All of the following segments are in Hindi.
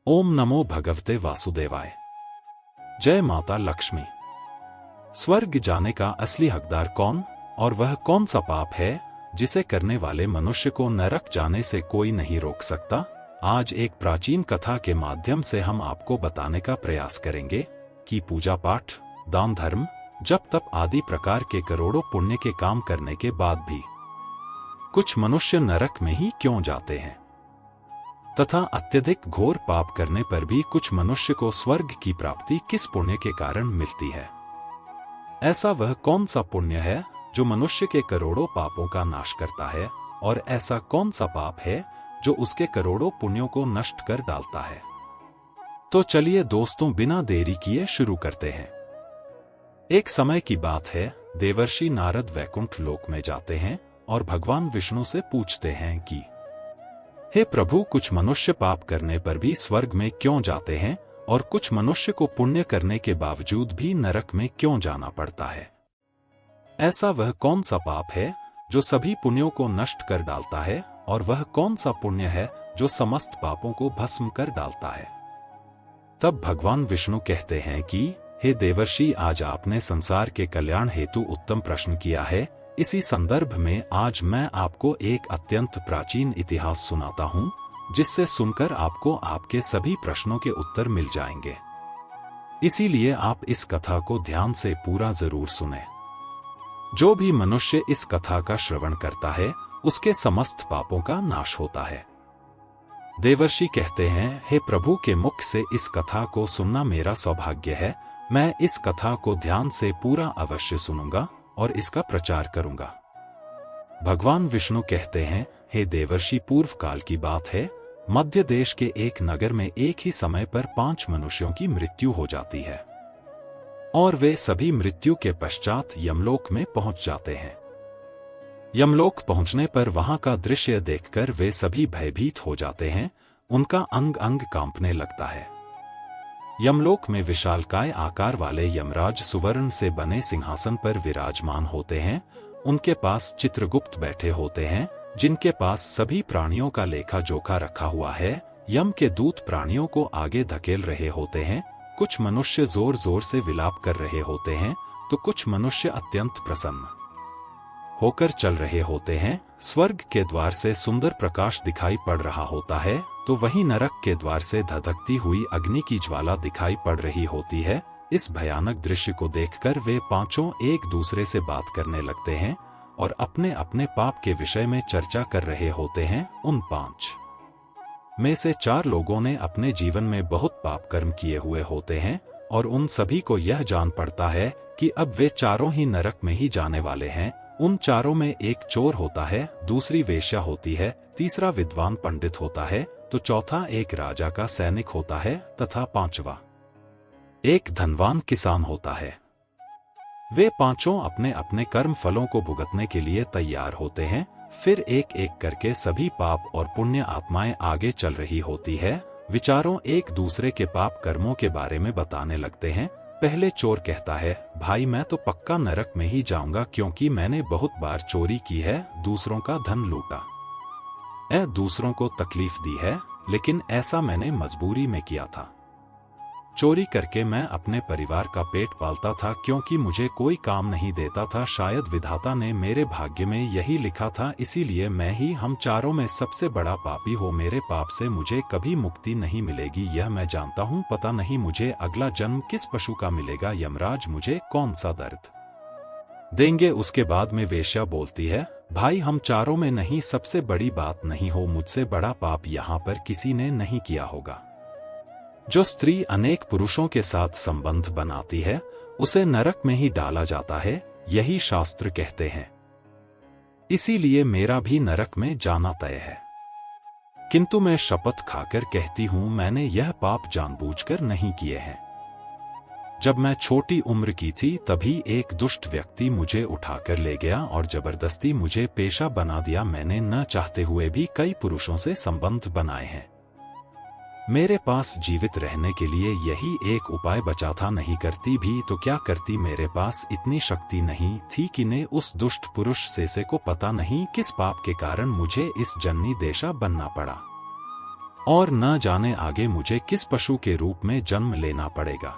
ओम नमो भगवते वासुदेवाय। जय माता लक्ष्मी। स्वर्ग जाने का असली हकदार कौन और वह कौन सा पाप है जिसे करने वाले मनुष्य को नरक जाने से कोई नहीं रोक सकता? आज एक प्राचीन कथा के माध्यम से हम आपको बताने का प्रयास करेंगे कि पूजा पाठ, दान धर्म, जप तप आदि प्रकार के करोड़ों पुण्य के काम करने के बाद भी कुछ मनुष्य नरक में ही क्यों जाते हैं, तथा अत्यधिक घोर पाप करने पर भी कुछ मनुष्य को स्वर्ग की प्राप्ति किस पुण्य के कारण मिलती है। ऐसा वह कौन सा पुण्य है जो मनुष्य के करोड़ों पापों का नाश करता है, और ऐसा कौन सा पाप है जो उसके करोड़ों पुण्यों को नष्ट कर डालता है। तो चलिए दोस्तों, बिना देरी किए शुरू करते हैं। एक समय की बात है, देवर्षि नारद वैकुंठ लोक में जाते हैं और भगवान विष्णु से पूछते हैं कि हे प्रभु, कुछ मनुष्य पाप करने पर भी स्वर्ग में क्यों जाते हैं और कुछ मनुष्य को पुण्य करने के बावजूद भी नरक में क्यों जाना पड़ता है। ऐसा वह कौन सा पाप है जो सभी पुण्यों को नष्ट कर डालता है, और वह कौन सा पुण्य है जो समस्त पापों को भस्म कर डालता है। तब भगवान विष्णु कहते हैं कि हे देवर्षि, आज आपने संसार के कल्याण हेतु उत्तम प्रश्न किया है। इसी संदर्भ में आज मैं आपको एक अत्यंत प्राचीन इतिहास सुनाता हूं, जिससे सुनकर आपको आपके सभी प्रश्नों के उत्तर मिल जाएंगे। इसीलिए आप इस कथा को ध्यान से पूरा जरूर सुनें। जो भी मनुष्य इस कथा का श्रवण करता है, उसके समस्त पापों का नाश होता है। देवर्षि कहते हैं, हे प्रभु के मुख से इस कथा को सुनना मेरा सौभाग्य है। मैं इस कथा को ध्यान से पूरा अवश्य सुनूंगा और इसका प्रचार करूंगा। भगवान विष्णु कहते हैं, हे देवर्षि, पूर्व काल की बात है, मध्य देश के एक नगर में एक ही समय पर 5 मनुष्यों की मृत्यु हो जाती है और वे सभी मृत्यु के पश्चात यमलोक में पहुंच जाते हैं। यमलोक पहुंचने पर वहां का दृश्य देखकर वे सभी भयभीत हो जाते हैं। उनका अंग अंग कांपने लगता है। यमलोक में विशालकाय आकार वाले यमराज सुवर्ण से बने सिंहासन पर विराजमान होते हैं। उनके पास चित्रगुप्त बैठे होते हैं, जिनके पास सभी प्राणियों का लेखा जोखा रखा हुआ है। यम के दूत प्राणियों को आगे धकेल रहे होते हैं। कुछ मनुष्य जोर जोर से विलाप कर रहे होते हैं, तो कुछ मनुष्य अत्यंत प्रसन्न होकर चल रहे होते हैं। स्वर्ग के द्वार से सुंदर प्रकाश दिखाई पड़ रहा होता है, तो वहीं नरक के द्वार से धधकती हुई अग्नि की ज्वाला दिखाई पड़ रही होती है। इस भयानक दृश्य को देखकर वे पांचों एक दूसरे से बात करने लगते हैं और अपने अपने पाप के विषय में चर्चा कर रहे होते हैं। उन 5 में से 4 लोगों ने अपने जीवन में बहुत पाप कर्म किए हुए होते हैं, और उन सभी को यह जान पड़ता है कि अब वे चारों ही नरक में ही जाने वाले हैं। उन चारों में एक चोर होता है, दूसरी वेश्या होती है, तीसरा विद्वान पंडित होता है, तो चौथा एक राजा का सैनिक होता है, तथा 5वां एक धनवान किसान होता है। वे पांचों अपने अपने कर्म फलों को भुगतने के लिए तैयार होते हैं। फिर एक एक करके सभी पाप और पुण्य आत्माएं आगे चल रही होती है। विचारों एक दूसरे के पाप कर्मों के बारे में बताने लगते हैं। पहले चोर कहता है, भाई मैं तो पक्का नरक में ही जाऊंगा, क्योंकि मैंने बहुत बार चोरी की है, दूसरों का धन लूटा, दूसरों को तकलीफ दी है, लेकिन ऐसा मैंने मजबूरी में किया था। चोरी करके मैं अपने परिवार का पेट पालता था, क्योंकि मुझे कोई काम नहीं देता था। शायद विधाता ने मेरे भाग्य में यही लिखा था, इसीलिए मैं ही हम चारों में सबसे बड़ा पापी हो। मेरे पाप से मुझे कभी मुक्ति नहीं मिलेगी, यह मैं जानता हूँ। पता नहीं मुझे अगला जन्म किस पशु का मिलेगा। यमराज मुझे कौन सा दर्द देंगे। उसके बाद में वेश्या बोलती है, भाई हम चारों में नहीं, सबसे बड़ी बात नहीं हो, मुझसे बड़ा पाप यहाँ पर किसी ने नहीं किया होगा। जो स्त्री अनेक पुरुषों के साथ संबंध बनाती है, उसे नरक में ही डाला जाता है, यही शास्त्र कहते हैं। इसीलिए मेरा भी नरक में जाना तय है। किंतु मैं शपथ खाकर कहती हूं, मैंने यह पाप जानबूझकर नहीं किए हैं। जब मैं छोटी उम्र की थी, तभी एक दुष्ट व्यक्ति मुझे उठाकर ले गया और जबरदस्ती मुझे पेशा बना दिया। मैंने न चाहते हुए भी कई पुरुषों से संबंध बनाए हैं। मेरे पास जीवित रहने के लिए यही एक उपाय बचा था। नहीं करती भी तो क्या करती, मेरे पास इतनी शक्ति नहीं थी कि ने उस दुष्ट पुरुष से को पता नहीं किस पाप के कारण मुझे इस जन्नी देशा बनना पड़ा। और न जाने आगे मुझे किस पशु के रूप में जन्म लेना पड़ेगा।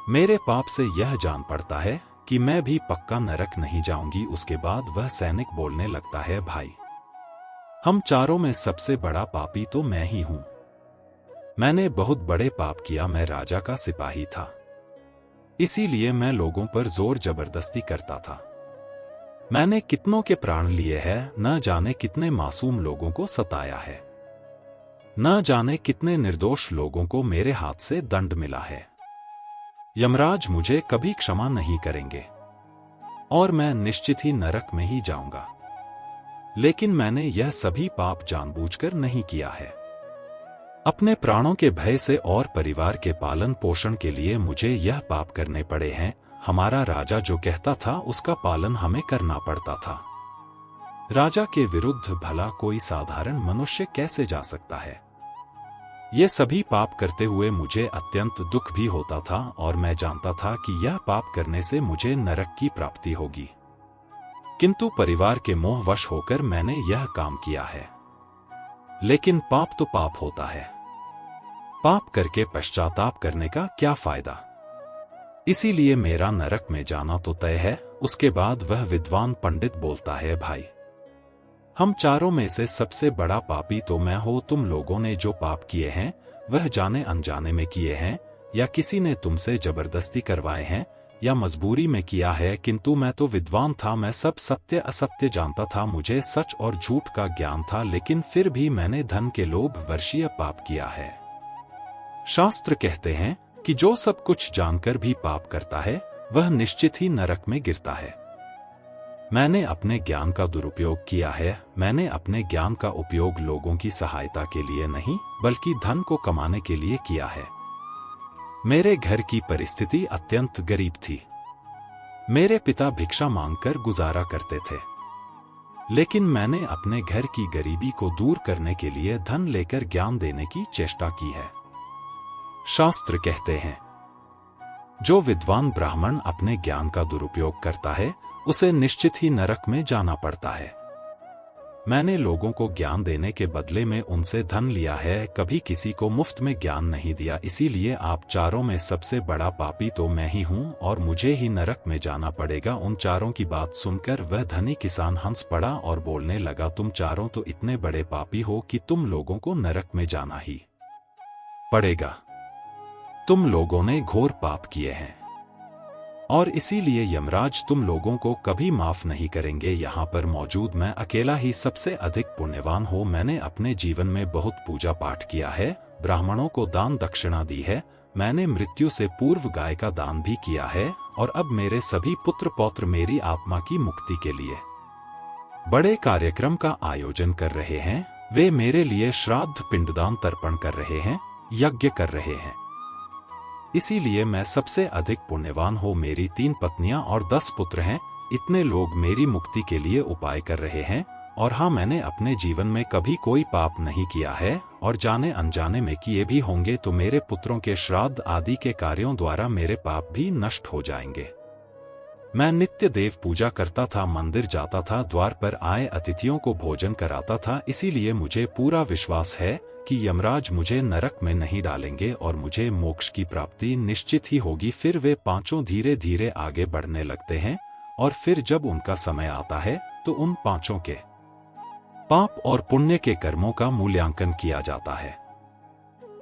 मेरे पाप से यह जान पड़ता है कि मैं भी पक्का नरक नहीं जाऊंगी। उसके बाद वह सैनिक बोलने लगता है, भाई, हम चारों में सबसे बड़ा पापी तो मैं ही हूं। मैंने बहुत बड़े पाप किया। मैं राजा का सिपाही था, इसीलिए मैं लोगों पर जोर जबरदस्ती करता था। मैंने कितनों के प्राण लिए हैं, न जाने कितने मासूम लोगों को सताया है, न जाने कितने निर्दोष लोगों को मेरे हाथ से दंड मिला है। यमराज मुझे कभी क्षमा नहीं करेंगे और मैं निश्चित ही नरक में ही जाऊंगा। लेकिन मैंने यह सभी पाप जानबूझकर नहीं किया है। अपने प्राणों के भय से और परिवार के पालन पोषण के लिए मुझे यह पाप करने पड़े हैं। हमारा राजा जो कहता था उसका पालन हमें करना पड़ता था। राजा के विरुद्ध भला कोई साधारण मनुष्य कैसे जा सकता है? ये सभी पाप करते हुए मुझे अत्यंत दुख भी होता था और मैं जानता था कि यह पाप करने से मुझे नरक की प्राप्ति होगी। किंतु परिवार के मोहवश होकर मैंने यह काम किया है। लेकिन पाप तो पाप होता है। पाप करके पश्चाताप करने का क्या फायदा? इसीलिए मेरा नरक में जाना तो तय है। उसके बाद वह विद्वान पंडित बोलता है, भाई, हम चारों में से सबसे बड़ा पापी तो मैं हूं। तुम लोगों ने जो पाप किए हैं वह जाने अनजाने में किए हैं, या किसी ने तुमसे जबरदस्ती करवाए हैं, या मजबूरी में किया है। किंतु मैं तो विद्वान था, मैं सब सत्य असत्य जानता था, मुझे सच और झूठ का ज्ञान था। लेकिन फिर भी मैंने धन के लोभ वर्षीय पाप किया है। शास्त्र कहते हैं कि जो सब कुछ जानकर भी पाप करता है वह निश्चित ही नरक में गिरता है। मैंने अपने ज्ञान का दुरुपयोग किया है। मैंने अपने ज्ञान का उपयोग लोगों की सहायता के लिए नहीं बल्कि धन को कमाने के लिए किया है। मेरे घर की परिस्थिति अत्यंत गरीब थी। मेरे पिता भिक्षा मांगकर गुजारा करते थे, लेकिन मैंने अपने घर की गरीबी को दूर करने के लिए धन लेकर ज्ञान देने की चेष्टा की है। शास्त्र कहते हैं, जो विद्वान ब्राह्मण अपने ज्ञान का दुरुपयोग करता है उसे निश्चित ही नरक में जाना पड़ता है। मैंने लोगों को ज्ञान देने के बदले में उनसे धन लिया है, कभी किसी को मुफ्त में ज्ञान नहीं दिया। इसीलिए आप चारों में सबसे बड़ा पापी तो मैं ही हूं और मुझे ही नरक में जाना पड़ेगा। उन चारों की बात सुनकर वह धनी किसान हंस पड़ा और बोलने लगा, तुम चारों तो इतने बड़े पापी हो कि तुम लोगों को नरक में जाना ही पड़ेगा। तुम लोगों ने घोर पाप किए हैं और इसीलिए यमराज तुम लोगों को कभी माफ नहीं करेंगे। यहाँ पर मौजूद मैं अकेला ही सबसे अधिक पुण्यवान हूँ। मैंने अपने जीवन में बहुत पूजा पाठ किया है, ब्राह्मणों को दान दक्षिणा दी है, मैंने मृत्यु से पूर्व गाय का दान भी किया है और अब मेरे सभी पुत्र पौत्र मेरी आत्मा की मुक्ति के लिए बड़े कार्यक्रम का आयोजन कर रहे हैं। वे मेरे लिए श्राद्ध पिंडदान तर्पण कर रहे हैं, यज्ञ कर रहे हैं। इसीलिए मैं सबसे अधिक पुण्यवान हूँ। मेरी 3 पत्नियां और 10 पुत्र हैं। इतने लोग मेरी मुक्ति के लिए उपाय कर रहे हैं। और हाँ, मैंने अपने जीवन में कभी कोई पाप नहीं किया है और जाने अनजाने में किए भी होंगे तो मेरे पुत्रों के श्राद्ध आदि के कार्यों द्वारा मेरे पाप भी नष्ट हो जाएंगे। मैं नित्य देव पूजा करता था, मंदिर जाता था, द्वार पर आए अतिथियों को भोजन कराता था। इसीलिए मुझे पूरा विश्वास है कि यमराज मुझे नरक में नहीं डालेंगे और मुझे मोक्ष की प्राप्ति निश्चित ही होगी। फिर वे पांचों धीरे धीरे आगे बढ़ने लगते हैं और फिर जब उनका समय आता है तो उन पांचों के पाप और पुण्य के कर्मों का मूल्यांकन किया जाता है।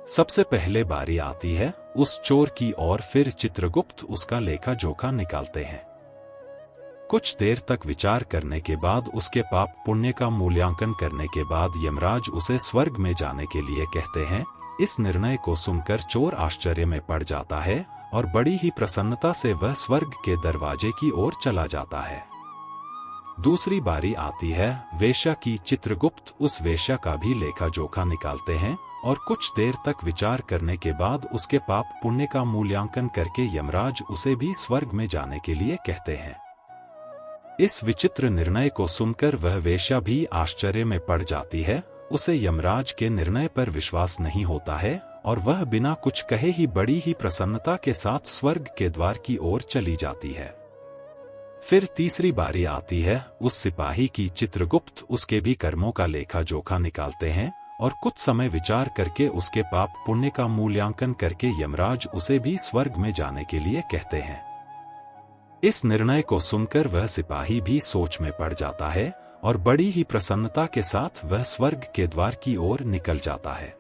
सबसे पहले बारी आती है उस चोर की और फिर चित्रगुप्त उसका लेखा जोखा निकालते हैं। कुछ देर तक विचार करने के बाद उसके पाप पुण्य का मूल्यांकन करने के बाद यमराज उसे स्वर्ग में जाने के लिए कहते हैं। इस निर्णय को सुनकर चोर आश्चर्य में पड़ जाता है और बड़ी ही प्रसन्नता से वह स्वर्ग के दरवाजे की ओर चला जाता है। दूसरी बारी आती है वेश्या की। चित्रगुप्त उस वेश्या का भी लेखा जोखा निकालते हैं और कुछ देर तक विचार करने के बाद उसके पाप पुण्य का मूल्यांकन करके यमराज उसे भी स्वर्ग में जाने के लिए कहते हैं। इस विचित्र निर्णय को सुनकर वह वेश्या भी आश्चर्य में पड़ जाती है। उसे यमराज के निर्णय पर विश्वास नहीं होता है और वह बिना कुछ कहे ही बड़ी ही प्रसन्नता के साथ स्वर्ग के द्वार की ओर चली जाती है। फिर तीसरी बारी आती है उस सिपाही की। चित्रगुप्त उसके भी कर्मों का लेखा जोखा निकालते हैं और कुछ समय विचार करके उसके पाप पुण्य का मूल्यांकन करके यमराज उसे भी स्वर्ग में जाने के लिए कहते हैं। इस निर्णय को सुनकर वह सिपाही भी सोच में पड़ जाता है और बड़ी ही प्रसन्नता के साथ वह स्वर्ग के द्वार की ओर निकल जाता है।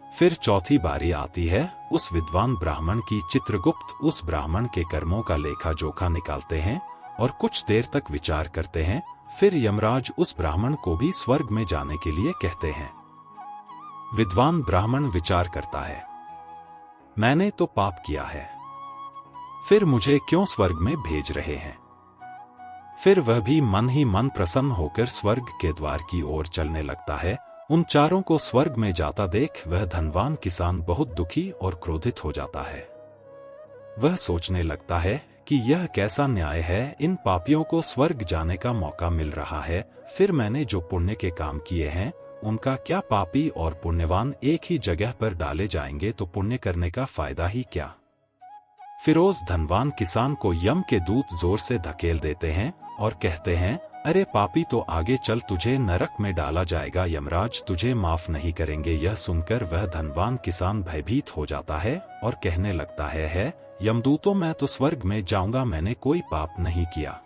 फिर चौथी बारी आती है उस विद्वान ब्राह्मण की। चित्रगुप्त उस ब्राह्मण के कर्मों का लेखा जोखा निकालते हैं और कुछ देर तक विचार करते हैं। फिर यमराज उस ब्राह्मण को भी स्वर्ग में जाने के लिए कहते हैं। विद्वान ब्राह्मण विचार करता है, मैंने तो पाप किया है, फिर मुझे क्यों स्वर्ग में भेज रहे हैं। फिर वह भी मन ही मन प्रसन्न होकर स्वर्ग के द्वार की ओर चलने लगता है। उन चारों को स्वर्ग में जाता देख वह धनवान किसान बहुत दुखी और क्रोधित हो जाता है। वह सोचने लगता है कि यह कैसा न्याय है, इन पापियों को स्वर्ग जाने का मौका मिल रहा है, फिर मैंने जो पुण्य के काम किए हैं उनका क्या, पापी और पुण्यवान एक ही जगह पर डाले जाएंगे तो पुण्य करने का फायदा ही क्या। फिरोज धनवान किसान को यम के दूत जोर से धकेल देते हैं और कहते हैं, अरे पापी, तो आगे चल, तुझे नरक में डाला जाएगा, यमराज तुझे माफ नहीं करेंगे। यह सुनकर वह धनवान किसान भयभीत हो जाता है और कहने लगता है यमदूतों, मैं तो स्वर्ग में जाऊंगा, मैंने कोई पाप नहीं किया,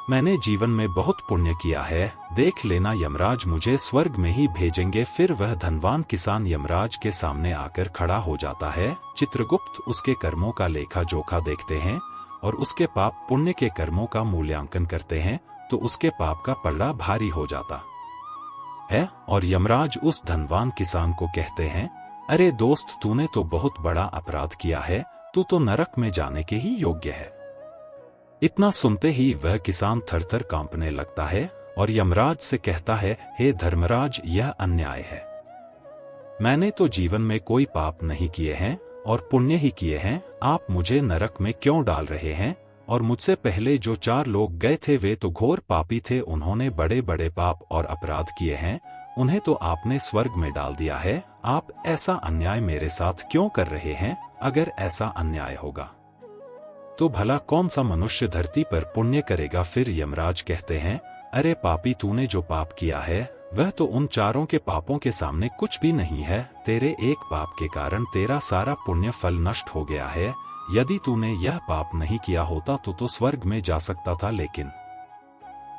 मैंने जीवन में बहुत पुण्य किया है, देख लेना यमराज मुझे स्वर्ग में ही भेजेंगे। फिर वह धनवान किसान यमराज के सामने आकर खड़ा हो जाता है। चित्रगुप्त उसके कर्मों का लेखा जोखा देखते हैं और उसके पाप पुण्य के कर्मों का मूल्यांकन करते हैं तो उसके पाप का पल्ला भारी हो जाता है और यमराज उस धनवान किसान को कहते हैं, अरे दोस्त, तूने तो बहुत बड़ा अपराध किया है, तू तो नरक में जाने के ही योग्य है। इतना सुनते ही वह किसान थरथर कांपने लगता है और यमराज से कहता है, हे धर्मराज, यह अन्याय है, मैंने तो जीवन में कोई पाप नहीं किए हैं और पुण्य ही किए हैं, आप मुझे नरक में क्यों डाल रहे हैं। और मुझसे पहले जो 4 लोग गए थे वे तो घोर पापी थे, उन्होंने बड़े बड़े पाप और अपराध किए हैं, उन्हें तो आपने स्वर्ग में डाल दिया है, आप ऐसा अन्याय मेरे साथ क्यों कर रहे हैं। अगर ऐसा अन्याय होगा तो भला कौन सा मनुष्य धरती पर पुण्य करेगा। फिर यमराज कहते हैं, अरे पापी, तूने जो पाप किया है वह तो उन चारों के पापों के सामने कुछ भी नहीं है, तेरे एक पाप के कारण तेरा सारा पुण्य फल नष्ट हो गया है। यदि तूने यह पाप नहीं किया होता तो स्वर्ग में जा सकता था, लेकिन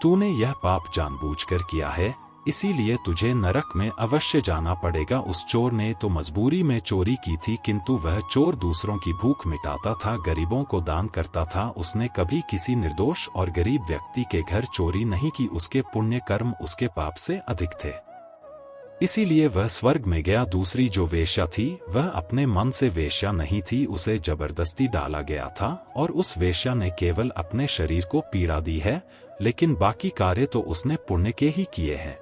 तूने यह पाप जानबूझकर किया है, इसीलिए तुझे नरक में अवश्य जाना पड़ेगा। उस चोर ने तो मजबूरी में चोरी की थी, किंतु वह चोर दूसरों की भूख मिटाता था, गरीबों को दान करता था, उसने कभी किसी निर्दोष और गरीब व्यक्ति के घर चोरी नहीं की, उसके पुण्य कर्म उसके पाप से अधिक थे, इसीलिए वह स्वर्ग में गया। दूसरी जो वेश्या थी वह अपने मन से वेश्या नहीं थी, उसे जबरदस्ती डाला गया था और उस वेश्या ने केवल अपने शरीर को पीड़ा दी है, लेकिन बाकी कार्य तो उसने पुण्य के ही किए हैं।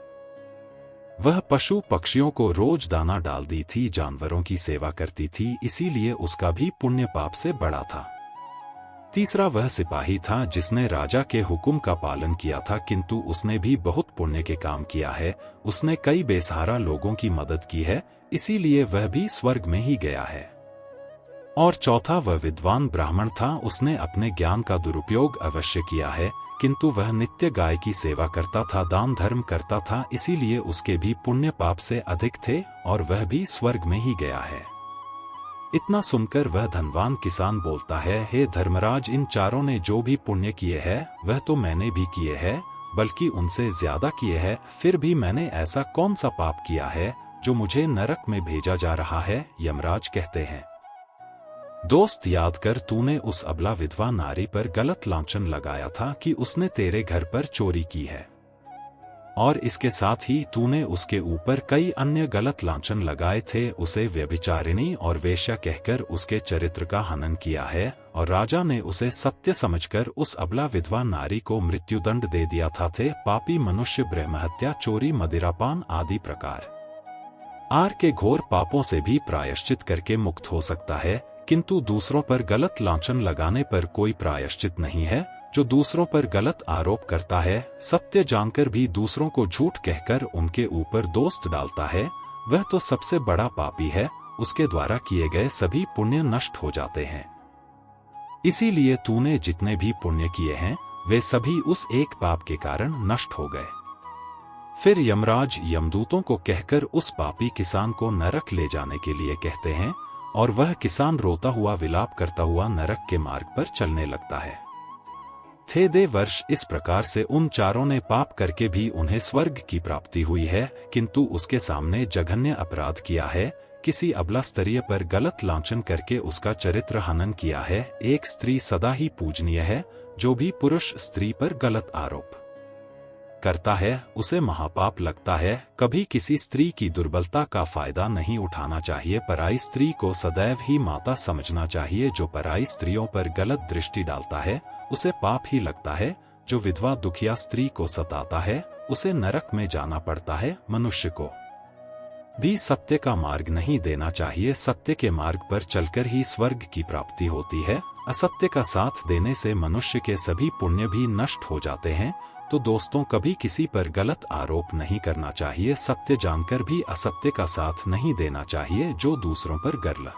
वह पशु पक्षियों को रोज दाना डालती थी, जानवरों की सेवा करती थी, इसीलिए उसका भी पुण्य पाप से बड़ा था। तीसरा वह सिपाही था जिसने राजा के हुक्म का पालन किया था, किंतु उसने भी बहुत पुण्य के काम किया है, उसने कई बेसहारा लोगों की मदद की है, इसीलिए वह भी स्वर्ग में ही गया है। और चौथा वह विद्वान ब्राह्मण था, उसने अपने ज्ञान का दुरुपयोग अवश्य किया है, किंतु वह नित्य गाय की सेवा करता था, दान धर्म करता था, इसीलिए उसके भी पुण्य पाप से अधिक थे और वह भी स्वर्ग में ही गया है। इतना सुनकर वह धनवान किसान बोलता है, हे धर्मराज, इन चारों ने जो भी पुण्य किए हैं वह तो मैंने भी किए हैं, बल्कि उनसे ज्यादा किए हैं, फिर भी मैंने ऐसा कौन सा पाप किया है जो मुझे नरक में भेजा जा रहा है। यमराज कहते हैं, दोस्त, याद कर, तूने उस अबला विधवा नारी पर गलत लांछन लगाया था कि उसने तेरे घर पर चोरी की है, और इसके साथ ही तूने उसके ऊपर कई अन्य गलत लांछन लगाए थे, उसे व्यभिचारिणी और वेश्या कहकर उसके चरित्र का हनन किया है, और राजा ने उसे सत्य समझकर उस अबला विधवा नारी को मृत्युदंड दे दिया था। पापी मनुष्य ब्रह्महत्या, चोरी, मदिरापान आदि प्रकार आर के घोर पापों से भी प्रायश्चित करके मुक्त हो सकता है, किंतु दूसरों पर गलत लांछन लगाने पर कोई प्रायश्चित नहीं है। जो दूसरों पर गलत आरोप करता है, सत्य जानकर भी दूसरों को झूठ कहकर उनके ऊपर दोष डालता है, वह तो सबसे बड़ा पापी है, उसके द्वारा किए गए सभी पुण्य नष्ट हो जाते हैं। इसीलिए तूने जितने भी पुण्य किए हैं वे सभी उस एक पाप के कारण नष्ट हो गए। फिर यमराज यमदूतों को कहकर उस पापी किसान को नरक ले जाने के लिए कहते हैं और वह किसान रोता हुआ विलाप करता हुआ नरक के मार्ग पर चलने लगता है। थे दे वर्ष इस प्रकार से उन चारों ने पाप करके भी उन्हें स्वर्ग की प्राप्ति हुई है, किंतु उसके सामने जघन्य अपराध किया है, किसी अबला स्तरीय पर गलत लांछन करके उसका चरित्र हनन किया है। एक स्त्री सदा ही पूजनीय है, जो भी पुरुष स्त्री पर गलत आरोप करता है उसे महापाप लगता है। कभी किसी स्त्री की दुर्बलता का फायदा नहीं उठाना चाहिए। पराई स्त्री को सदैव ही माता समझना चाहिए। जो पराई स्त्रियों पर गलत दृष्टि डालता है उसे पाप ही लगता है। जो विधवा दुखिया स्त्री को सताता है उसे नरक में जाना पड़ता है। मनुष्य को भी सत्य का मार्ग नहीं देना चाहिए। सत्य के मार्ग पर चलकर ही स्वर्ग की प्राप्ति होती है। असत्य का साथ देने से मनुष्य के सभी पुण्य भी नष्ट हो जाते हैं। तो दोस्तों, कभी किसी पर गलत आरोप नहीं करना चाहिए। सत्य जानकर भी असत्य का साथ नहीं देना चाहिए। जो दूसरों पर गलत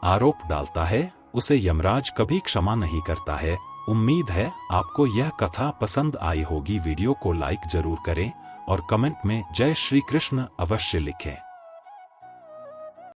आरोप डालता है उसे यमराज कभी क्षमा नहीं करता है। उम्मीद है आपको यह कथा पसंद आई होगी। वीडियो को लाइक जरूर करें और कमेंट में जय श्री कृष्ण अवश्य लिखें।